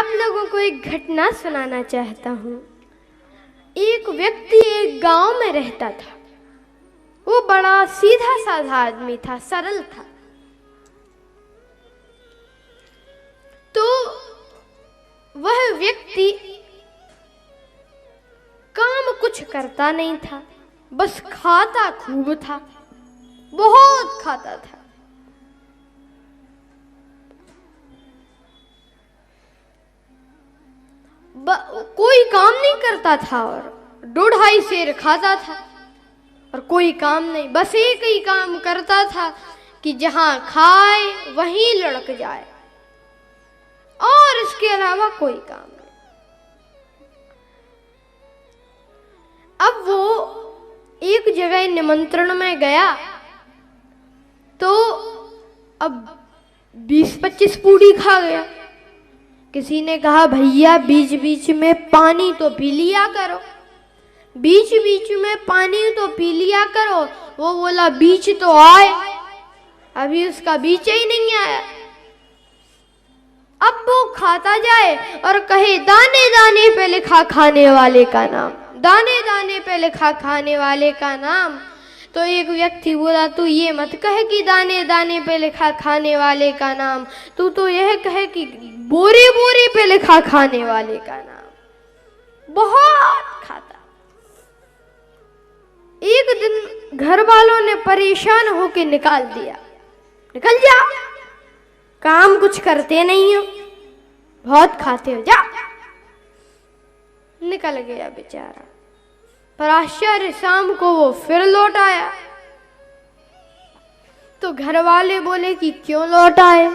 आप लोगों को एक घटना सुनाना चाहता हूँ। एक व्यक्ति एक गांव में रहता था। वो बड़ा सीधा साधा आदमी था, सरल था। तो वह व्यक्ति काम कुछ करता नहीं था, बस खाता खूब था, बहुत खाता था। कोई काम नहीं करता था और 2-2.5 सेर खाता था और कोई काम नहीं, बस एक ही काम करता था कि जहां खाए वहीं लुढ़क जाए, और इसके अलावा कोई काम नहीं। अब वो एक जगह निमंत्रण में गया तो अब 20-25 पूड़ी खा गया। किसी ने कहा, भैया बीच बीच में पानी तो पी लिया करो, बीच बीच में पानी तो पी लिया करो। वो बोला, बीच तो आए, अभी उसका बीच ही नहीं आया। अब वो खाता जाए और कहे, दाने दाने पे लिखा खाने वाले का नाम, दाने दाने पे लिखा खाने वाले का नाम। तो एक व्यक्ति बोला, तू ये मत कहे कि दाने दाने पे लिखा खाने वाले का नाम, तू तो यह कहे कि बोरे बोरे पे लिखा खाने वाले का नाम। बहुत खाता। एक दिन घर वालों ने परेशान होकर निकाल दिया, निकल जा, काम कुछ करते नहीं हो, बहुत खाते हो, जा। निकल गया बेचारा। पर आश्चर्य, शाम को वो फिर लौट आया। तो घर वाले बोले कि क्यों लौट आए?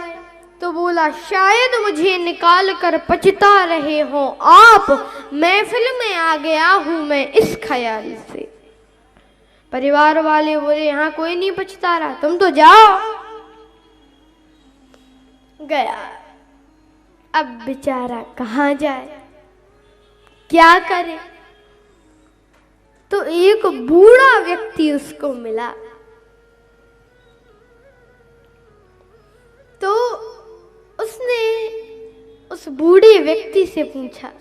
तो बोला, शायद मुझे निकाल कर पछता रहे हो आप, महफिल में आ गया हूं मैं इस ख्याल से। परिवार वाले बोले, यहाँ कोई नहीं पछता रहा, तुम तो जाओ। गया। अब बेचारा कहाँ जाए, क्या करे? तो एक बूढ़ा व्यक्ति उसको मिला। तो उसने उस बूढ़े व्यक्ति से पूछा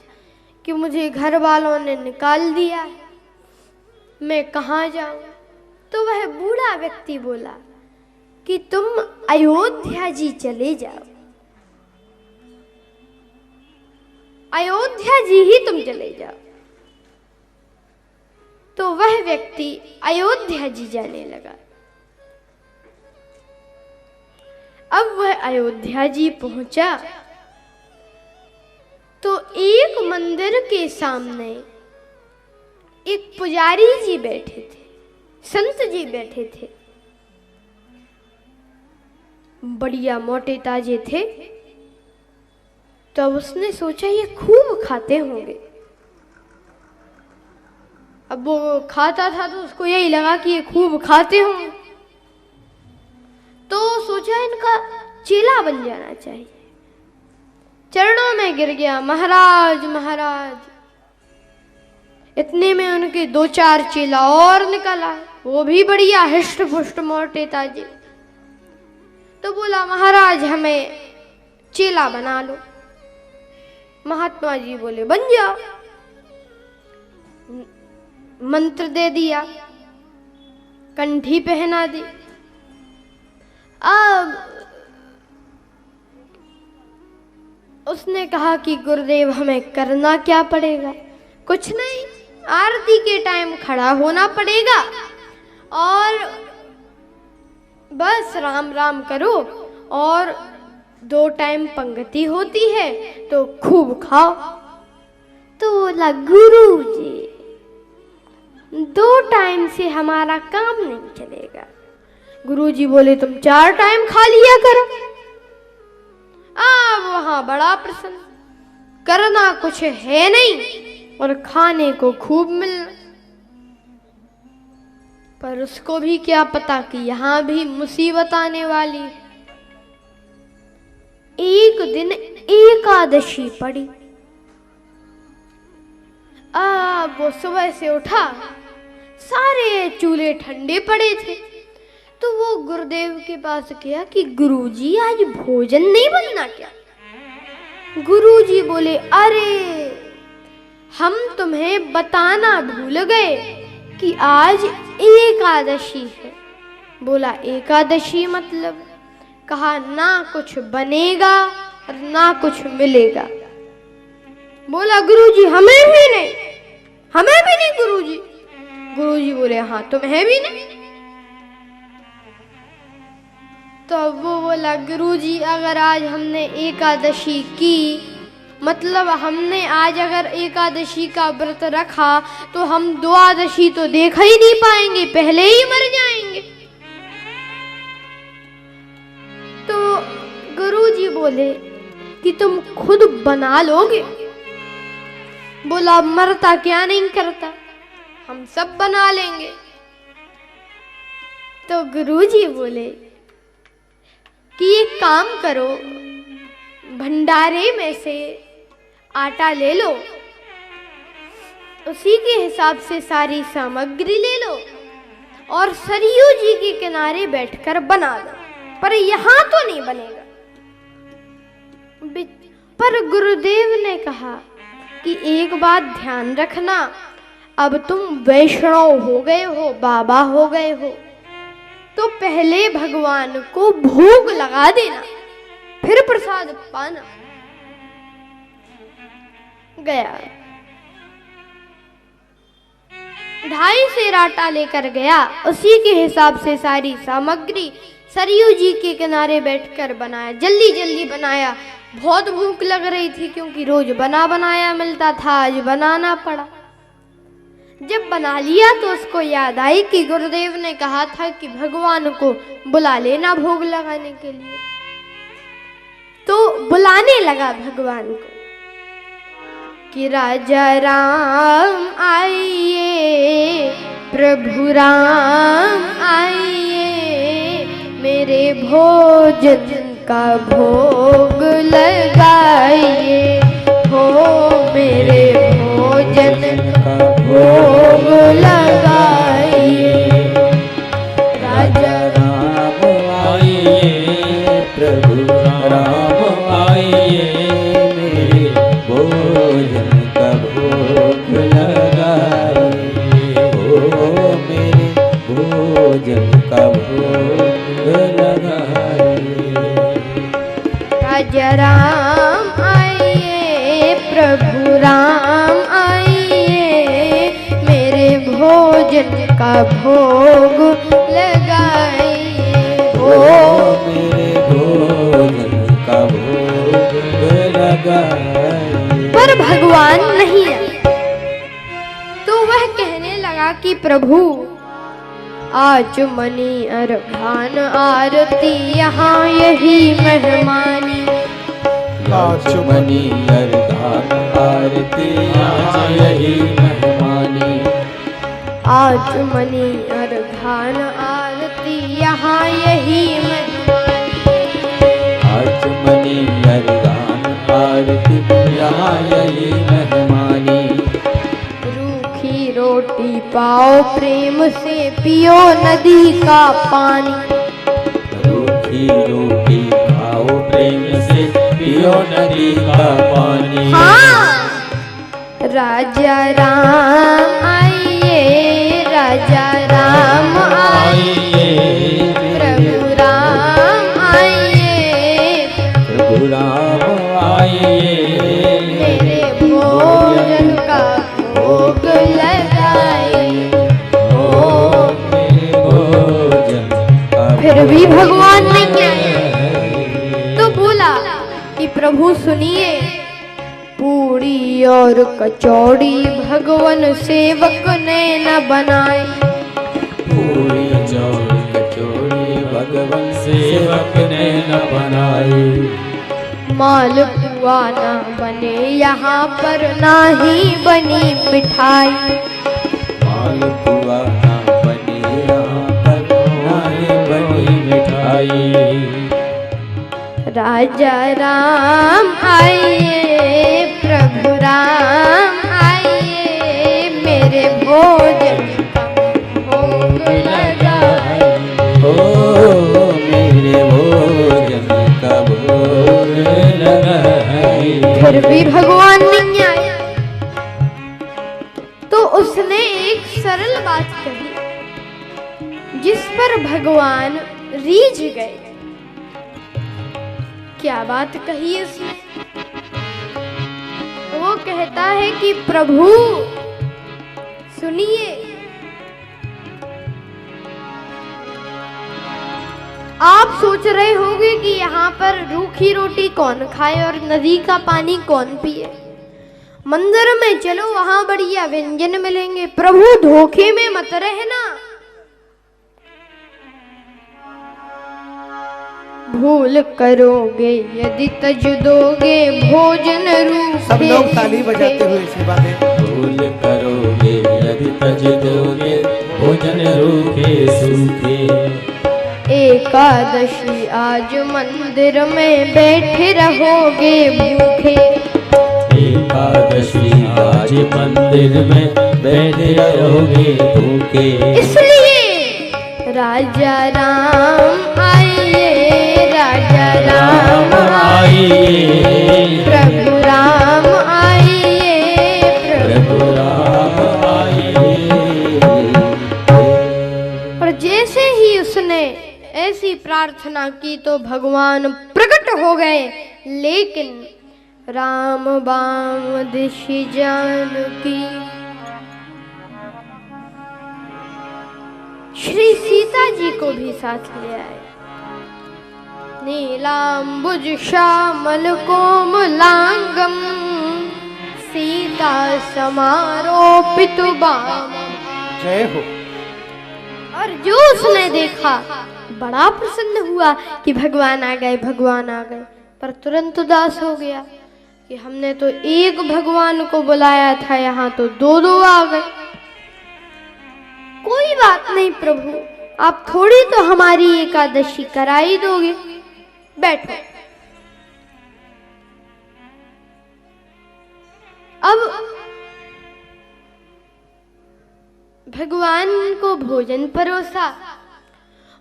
कि मुझे घर वालों ने निकाल दिया, मैं कहाँ जाऊं? तो वह बूढ़ा व्यक्ति बोला कि तुम अयोध्या जी चले जाओ, अयोध्या जी ही तुम चले जाओ। तो वह व्यक्ति अयोध्या जी जाने लगा। अब वह अयोध्या जी पहुंचा तो एक मंदिर के सामने एक पुजारी जी बैठे थे, संत जी बैठे थे, बढ़िया मोटे ताजे थे। तो उसने सोचा ये खूब खाते होंगे। अब वो खाता था तो उसको यही लगा कि ये खूब खाते होंगे, तो सोचा इनका चेला बन जाना चाहिए। चरणों में गिर गया, महाराज महाराज। इतने में उनके 2-4 चेला और निकल आए, वो भी बढ़िया हिष्ट पुष्ट मोटे ताजे। तो बोला, महाराज हमें चेला बना लो। महात्मा जी बोले, बन जाओ। मंत्र दे दिया, कंठी पहना दी। अब उसने कहा कि गुरुदेव हमें करना क्या पड़ेगा? कुछ नहीं, आरती के टाइम खड़ा होना पड़ेगा और बस राम राम करो, और 2 टाइम पंक्ति होती है तो खूब खाओ। तो बोला, गुरु जी 2 टाइम से हमारा काम नहीं चलेगा। गुरुजी बोले, तुम 4 टाइम खा लिया करो। अब वहां बड़ा प्रसन्न, करना कुछ है नहीं और खाने को खूब मिलना। पर उसको भी क्या पता कि यहां भी मुसीबत आने वाली है। एक दिन एकादशी पड़ी। अब वो सुबह से उठा, सारे चूल्हे ठंडे पड़े थे। तो वो गुरुदेव के पास गया कि गुरुजी आज भोजन नहीं बनना क्या? गुरुजी बोले, अरे हम तुम्हें बताना भूल गए कि आज एकादशी है। बोला, एकादशी मतलब? कहा, ना कुछ बनेगा और ना कुछ मिलेगा। बोला, गुरुजी हमें भी नहीं, हमें भी नहीं गुरुजी। गुरुजी बोले, हाँ तुम्हें भी नहीं। तो वो बोला, गुरुजी अगर आज हमने एकादशी की, मतलब हमने आज अगर एकादशी का व्रत रखा तो हम द्वादशी तो देख ही नहीं पाएंगे, पहले ही मर जाएंगे। तो गुरुजी बोले कि तुम खुद बना लोगे? बोला, मरता क्या नहीं करता, हम सब बना लेंगे। तो गुरुजी बोले कि एक काम करो, भंडारे में से आटा ले लो, उसी के हिसाब से सारी सामग्री ले लो और सरयू जी के किनारे बैठकर बना लो, पर यहां तो नहीं बनेगा। पर गुरुदेव ने कहा कि एक बात ध्यान रखना, अब तुम वैष्णव हो गए हो, बाबा हो गए हो, तो पहले भगवान को भोग लगा देना, फिर प्रसाद पाना। गया 2.5 सेर आटा लेकर गया, उसी के हिसाब से सारी सामग्री सरयू जी के किनारे बैठकर बनाया, जल्दी जल्दी बनाया। बहुत भूख लग रही थी क्योंकि रोज बना बनाया मिलता था, आज बनाना पड़ा। जब बना लिया तो उसको याद आई कि गुरुदेव ने कहा था कि भगवान को बुला लेना भोग लगाने के लिए। तो बुलाने लगा भगवान को कि राजा राम आइए, प्रभु राम आइए, मेरे भोजन का भोग लगाइए, हो मेरे भोजन का भोग लगाइए। राजा राम आइए, प्रभु राम आइए, मेरे भोजन का भोग लगाइए, हो मेरे भोजन का भोग लगाइए। राजा राम आइए, प्रभु राम आइए, मेरे भोजन का भोग लगाइए, हो मेरे भोजन का भोग लगाइए। पर भगवान नहीं आए। तो वह कहने लगा कि प्रभु आज मनी अर्घान आरती यहाँ यही मेहमानी, आज मनी अर्घान आरती यहाँ यही मेहमानी, आज मनी अर्घान आरती यहाँ यही मेहमानी, आज मनी अर्घान आरती यहाँ यही मेहमानी। रूखी रोटी पाओ प्रेम से पियो नदी का पानी, रूखी रोटी खाओ प्रेम से पियो नदी का पानी। हाँ, राजा राम आइए, राजा राम आइए, प्रभु राम आइए, प्रभु राम आइए, मेरे भोजन का भोग लगाइए, हो मेरे भोजन का फिर भी भगवान ने क्या तो बोला कि प्रभु सुनिए, पूरी और कचौड़ी भगवान सेवक ने न बनाए, पूरी और कचौड़ी भगवान सेवक ने न बनाई, मालपुआ ना बने यहाँ पर, ना ही बनी मिठाई, मालपुआ ना बने यहाँ पर, ना ही बनी मिठाई। राजा राम आइए, प्रभु राम आइए, मेरे भोजन का भोग लगाइए, हो मेरे भोजन का भोग लगाइए। फिर भी भगवान नहीं आए। तो उसने एक सरल बात कही जिस पर भगवान रीझ गए। क्या बात कही उसने? वो कहता है कि प्रभु सुनिए, आप सोच रहे होंगे कि यहाँ पर रूखी रोटी कौन खाए और नदी का पानी कौन पिए। मंदिर में चलो, वहां बढ़िया व्यंजन मिलेंगे। प्रभु धोखे में मत रहना। भूल करोगे यदि तज दोगे भोजन रूखे। सब लोग ताली बजाते हुए सेवा दें। भूल करोगे यदि तज दोगे भोजन रूखे सूखे। एकादशी आज मंदिर में बैठे रहोगे भूखे। एकादशी आज मंदिर में बैठे रहोगे भूखे। इसलिए राजा राम आइए, राजा राम आइए, प्रभु राम आइए, प्रभु राम आइए। और जैसे ही उसने ऐसी प्रार्थना की तो भगवान प्रकट हो गए। लेकिन राम बाम दिशि जानकी, श्री सीता जी को भी साथ ले आए। नीलांबुज श्यामल कोमलांगम सीता समारोपित बाम। जय हो। और जो उसने देखा बड़ा प्रसन्न हुआ कि भगवान आ गए, भगवान आ गए। पर तुरंत उदास हो गया कि हमने तो एक भगवान को बुलाया था, यहाँ तो दो दो आ गए। कोई बात नहीं प्रभु, आप थोड़ी तो हमारी एकादशी करा ही दोगे, बैठो। अब भगवान को भोजन परोसा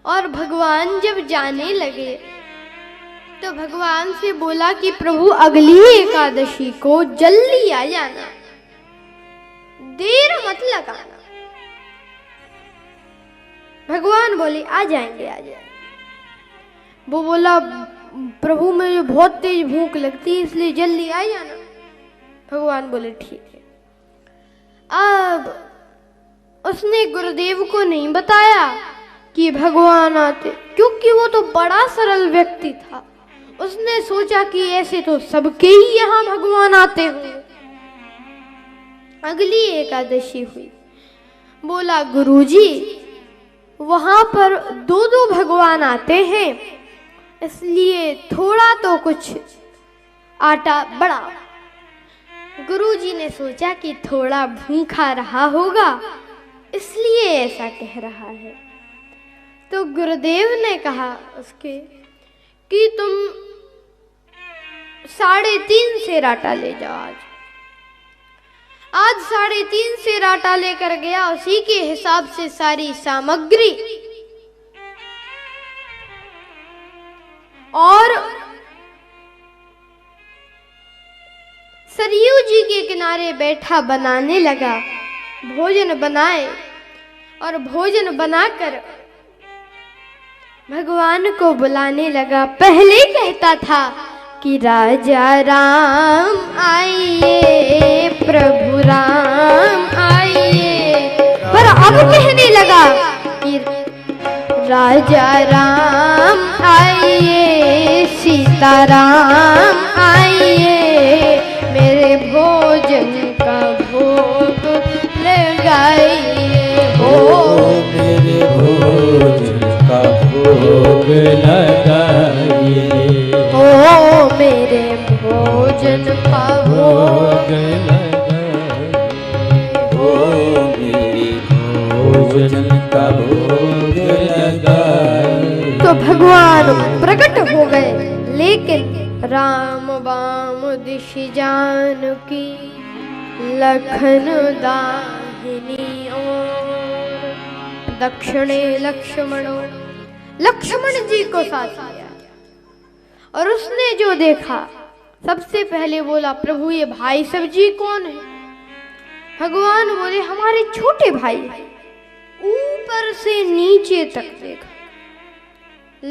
और भगवान जब जाने लगे तो भगवान से बोला कि प्रभु अगली एकादशी को जल्दी आ जाना, देर मत लगाना। भगवान बोले आ जाएंगे, आ जाएंगे। वो बोला प्रभु मुझे बहुत तेज भूख लगती है इसलिए जल्दी आ जाना। भगवान बोले ठीक है। अब उसने गुरुदेव को नहीं बताया कि भगवान आते, क्योंकि वो तो बड़ा सरल व्यक्ति था। उसने सोचा कि ऐसे तो सबके ही यहाँ भगवान आते होंगे। अगली एकादशी हुई, बोला गुरुजी वहां पर दो दो भगवान आते हैं, इसलिए थोड़ा तो कुछ आटा बढ़ाओ। गुरुजी ने सोचा कि थोड़ा भूखा रहा होगा इसलिए ऐसा कह रहा है। तो गुरुदेव ने कहा उसके कि तुम 3.5 सेर आटा ले जाओ। आज 3.5 सेर आटा लेकर गया, उसी के हिसाब से सारी सामग्री और सरयू जी के किनारे बैठा बनाने लगा। भोजन बनाए और भोजन बनाकर भगवान को बुलाने लगा। पहले कहता था कि राजा राम आइए, प्रभु राम आइए, पर अब कहने लगा कि राजा राम आइए, सीता राम आइए, मेरे भोजन का भोग लगाइए हो, मेरे भोजन का भोग लगाइए हो, मेरे भोजन का भोग हो, मेरे भोजन का भोग लगाइए। तो भगवान प्रकट हो गए। लेकिन राम बाम दिशि जानकी, लखन दाहिनी ओर, दक्षिणे लक्ष्मणो, लक्ष्मण जी को साथ लिया। और उसने जो देखा सबसे पहले बोला, प्रभु ये भाई सब जी कौन है? भगवान बोले, हमारे छोटे भाई हैं। ऊपर से नीचे तक देखा,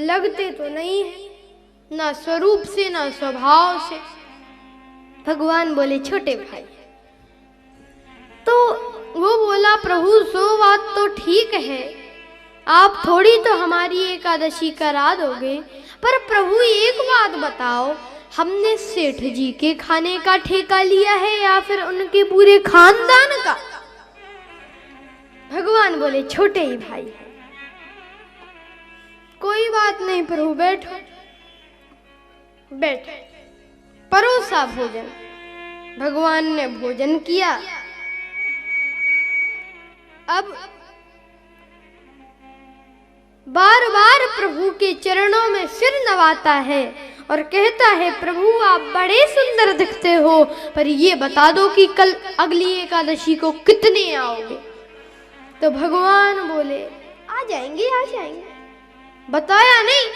लगते तो नहीं है, ना स्वरूप से ना स्वभाव से। भगवान बोले, छोटे भाई। तो वो बोला, प्रभु सो बात तो ठीक है, आप थोड़ी तो हमारी एकादशी करा दोगे, पर प्रभु एक बात बताओ, हमने सेठ जी के खाने का ठेका लिया है या फिर उनके पूरे खानदान का? भगवान बोले, छोटे ही भाई है। कोई बात नहीं प्रभु, बैठो। बैठो, परोसा भोजन। भगवान ने भोजन किया। अब बार बार प्रभु के चरणों में सिर नवाता है और कहता है, प्रभु आप बड़े सुंदर दिखते हो, पर ये बता दो कि कल अगली एकादशी को कितने आओगे? तो भगवान बोले, आ जाएंगे आ जाएंगे। बताया नहीं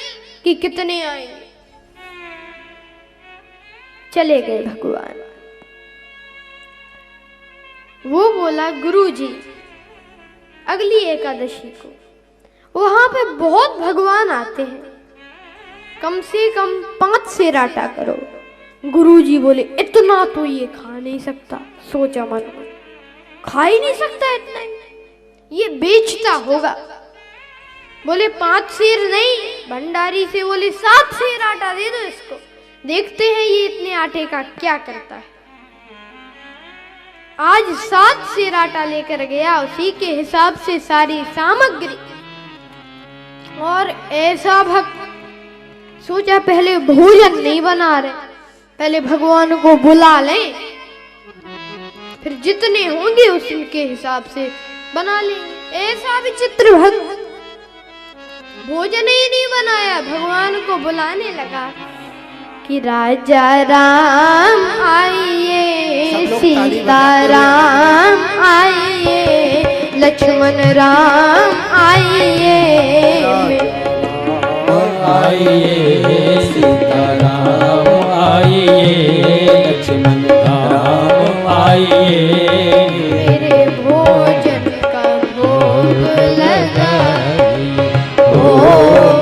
कि कितने आएंगे। चले गए भगवान। वो बोला, गुरुजी अगली एकादशी को वहां पे बहुत भगवान आते हैं, कम से कम 5 सेर आटा करो। गुरुजी बोले, इतना तो ये खा नहीं सकता। सोचा मन में, खा ही नहीं सकता इतना, ये बेचता होगा। बोले 5 सेर नहीं, भंडारी से बोले 7 सेर आटा दे दो इसको, देखते हैं ये इतने आटे का क्या करता है। आज 7 सेर आटा लेकर गया, उसी के हिसाब से सारी सामग्री। और ऐसा भक्त, सोचा पहले भोजन नहीं बना रहे, पहले भगवान को बुला लें, फिर जितने होंगे उनके हिसाब से बना लेंगे। ऐसा विचित्र भक्त, भोजन ही नहीं बनाया, भगवान को बुलाने लगा कि राजा राम आइए, सीता राम आइए, लक्ष्मण राम आइए, आइए सीता राम आइए, लक्ष्मण राम आइए, मेरे भोजन का भोग लगाइए, ओ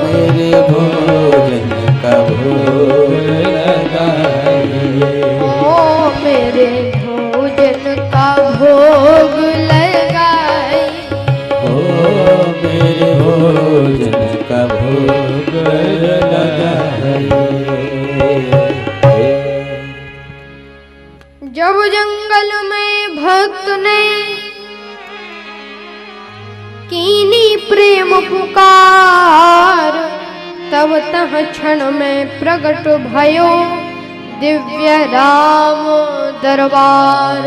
मेरे भोजन का भोग लगाइए, ओ मेरे भोजन का भोग लगाइए, ओ मेरे भोजन का भोग लगाइए। जब जंगल में भक्त ने कीनी प्रेम पुकार, तब तह क्षण में प्रगट भयो दिव्य राम दरबार।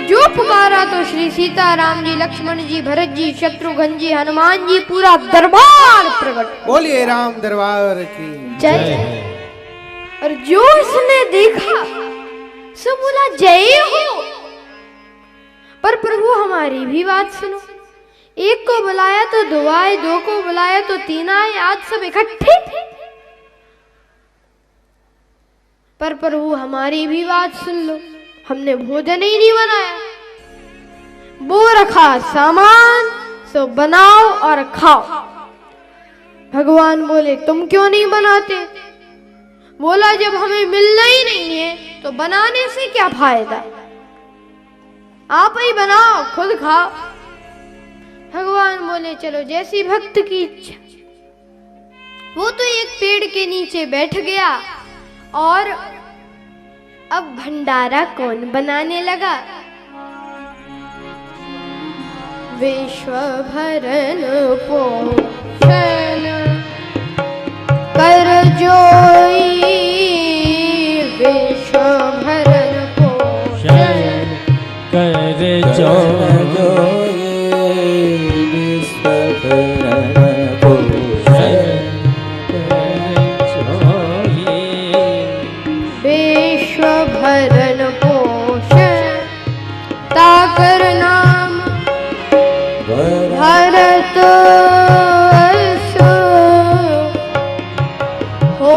जो पुकारा तो श्री सीता राम जी, लक्ष्मण जी, भरत जी, शत्रुघ्न जी, हनुमान जी, पूरा दरबार प्रकट। बोलिए राम दरबार की जय। और जो इसने देखा सब बोला, जय हो। पर प्रभु हमारी भी बात सुनो, एक को बुलाया तो 2 आए, 2 को बुलाया तो 3 आए, आज सब इकट्ठे थे। पर प्रभु हमारी भी बात सुन लो, हमने भोजन ही नहीं बनाया, वो रखा सामान, सो बनाओ और खाओ। भगवान बोले, तुम क्यों नहीं बनाते? बोला, जब हमें मिलना ही नहीं है तो बनाने से क्या फायदा, आप ही बनाओ, खुद खाओ। भगवान बोले, चलो जैसी भक्त की इच्छा। वो तो एक पेड़ के नीचे बैठ गया और अब भंडारा कौन बनाने लगा? विश्व भरन पोषण कर जोई, विश्व भरन पोषण कर जोई, विश्व भरन पोषण कर जोई, विश्व भरन पोषण ताकर नाम भरत सो हो,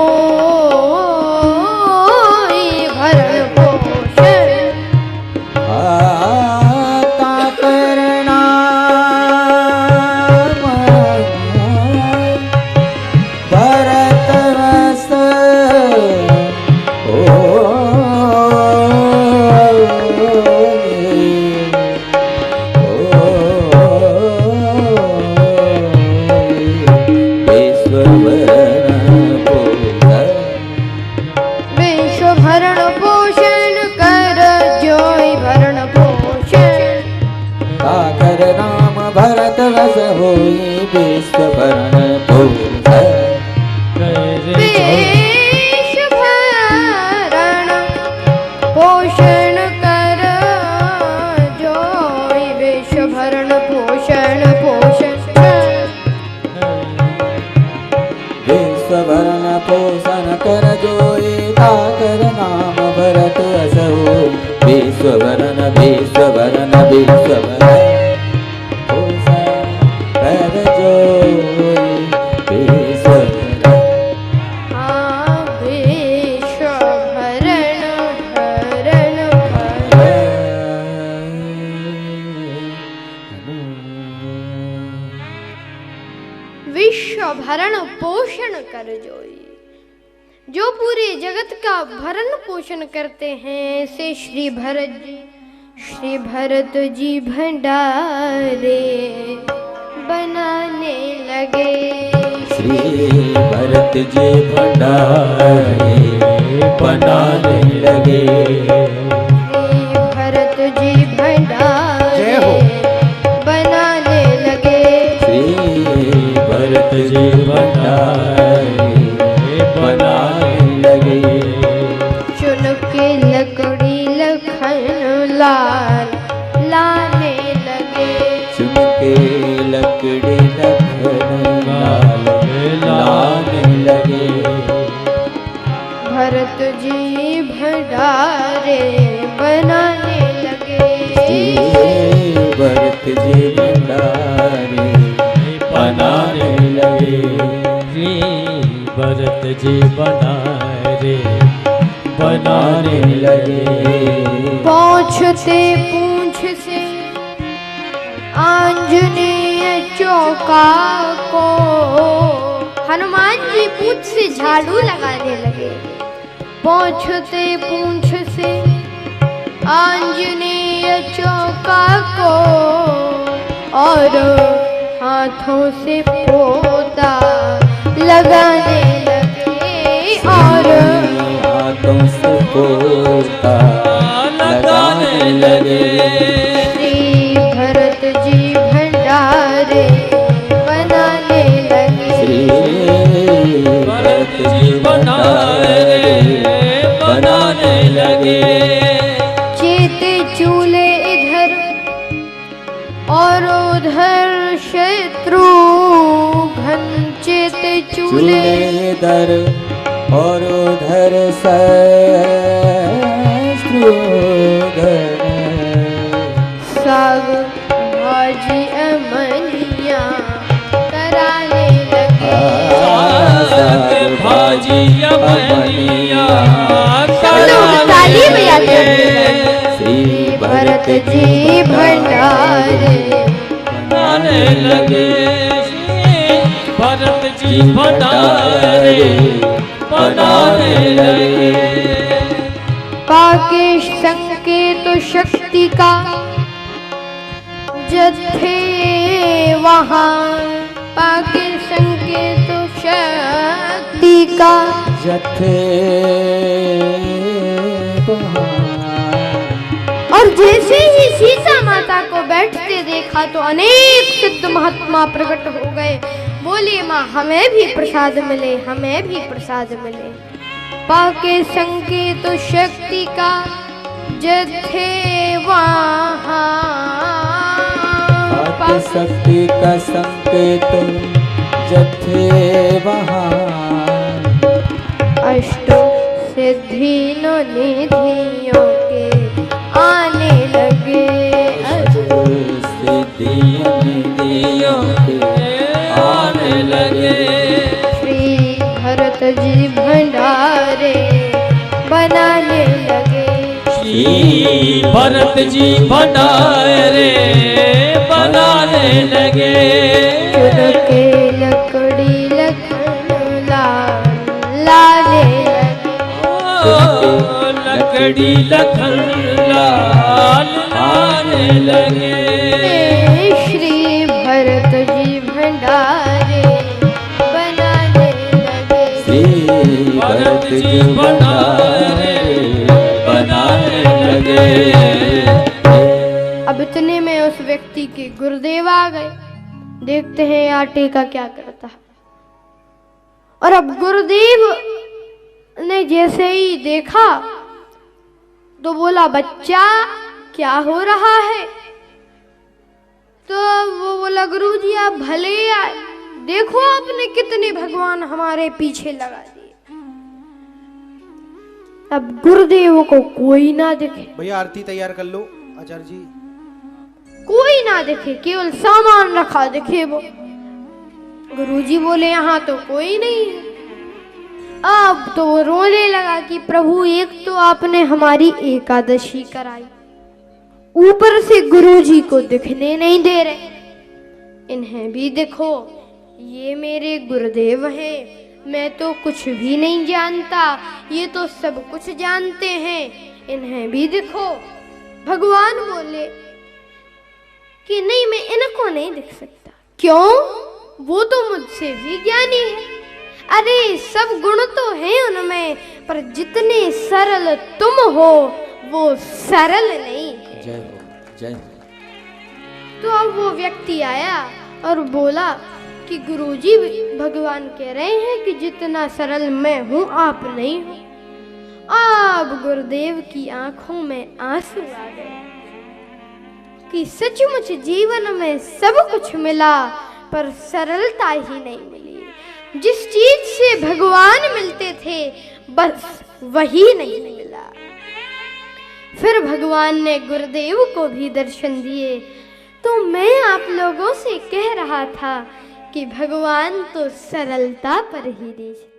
भरण पोषण कर जोई। जो पूरे जगत का भरण पोषण करते हैं से श्री भरत जी भंडारे बनाने लगे। श्री भरत जी भंडारे बनाने लगे। श्री भरत जी भंडारे बनाने लगे। श्री भरत जी भंडारे बनाने लगे। चुन के लकड़ी लखन लाल लाने लगे। चुन के लकड़ी लखन लाल लाने लगे। भरत जी भंडारे बनाने लगे। भरत जी भंडारे बनाने लगे। श्री भरत जी भंडारे बनाने लगे। पहुँचते पूंछ से आंजनेय चौका को हनुमान जी पूंछ से झाड़ू लगाने लगे। पहुँचते पूंछ से आंजनेय चौका को और हाथों से पोता लगाने लगे। और हाथों से पोता लगाने लगे। श्री भरत जी भंडारे बनाने लगे। श्री भरत जी भंडारे बनाने लगे। चेते चूल्हे इधर और उधर शत्रु घन। चेते चूल्हे इधर और उधर शत्रुघ्न। साग भाजी अमनिया कराने लगे। साग भाजी अमनिया ताली बजाते हैं। श्री भरत जी भंडारे बनाने लगे। भरत जी भंडारे बनाने लगे। पाके संकेत शक्ति का जथे वहाँ। पाके संकेत शक्ति का जथे और जैसे ही सीता माता को बैठते देखा तो अनेक सिद्ध महात्मा प्रकट हो गए। बोले माँ हमें भी प्रसाद मिले, हमें भी प्रसाद मिले। पाके संकेत शक्ति का जथे वहाँ। पाके शक्ति का संकेत जथे वहाँ। अष्ट सिद्धि निधियों के आने लगे। सिद्धियों निधियों के आने लगे। श्री भरत जी भंडारे बनाने लगे। श्री भरत जी भंडारे बनाने लगे। चुन के लकड़ी लखन लाने लगे। लकड़ी लखन लाल लाने लगे। श्री भरत जी भंडारे बनाने लगे। श्री भरत जी भंडारे बनाने लगे। अब इतने में उस व्यक्ति के गुरुदेव आ गए। देखते हैं आटे का क्या करता है। और अब गुरुदेव ने जैसे ही देखा तो बोला बच्चा क्या हो रहा है। तो वो बोला गुरुजी आप भले आए, देखो आपने कितने भगवान हमारे पीछे लगा दिए। अब गुरुदेव को कोई ना दिखे, भैया आरती तैयार कर लो आचार्य जी। कोई ना दिखे, केवल सामान रखा दिखे वो। गुरुजी बोले यहाँ तो कोई नहीं है। अब तो वो रोने लगा कि प्रभु एक तो आपने हमारी एकादशी कराई, ऊपर से गुरुजी को दिखने नहीं दे रहे, इन्हें भी देखो ये मेरे गुरुदेव हैं, मैं तो कुछ भी नहीं जानता, ये तो सब कुछ जानते हैं, इन्हें भी देखो। भगवान बोले कि नहीं, मैं इनको नहीं देख सकता। क्यों? वो तो मुझसे भी ज्ञानी है। अरे सब गुण तो हैं उनमें, पर जितने सरल तुम हो वो सरल नहीं है। जय हो, जय हो। तो अब वो व्यक्ति आया और बोला कि गुरुजी, भगवान कह रहे हैं कि जितना सरल मैं हूं आप नहीं हो। अब गुरुदेव की आंखों में आंसू आ गए कि सचमुच जीवन में सब कुछ मिला, पर सरलता ही नहीं मिली। जिस चीज से भगवान मिलते थे बस वही नहीं मिला। फिर भगवान ने गुरुदेव को भी दर्शन दिए। तो मैं आप लोगों से कह रहा था कि भगवान तो सरलता पर ही देखते।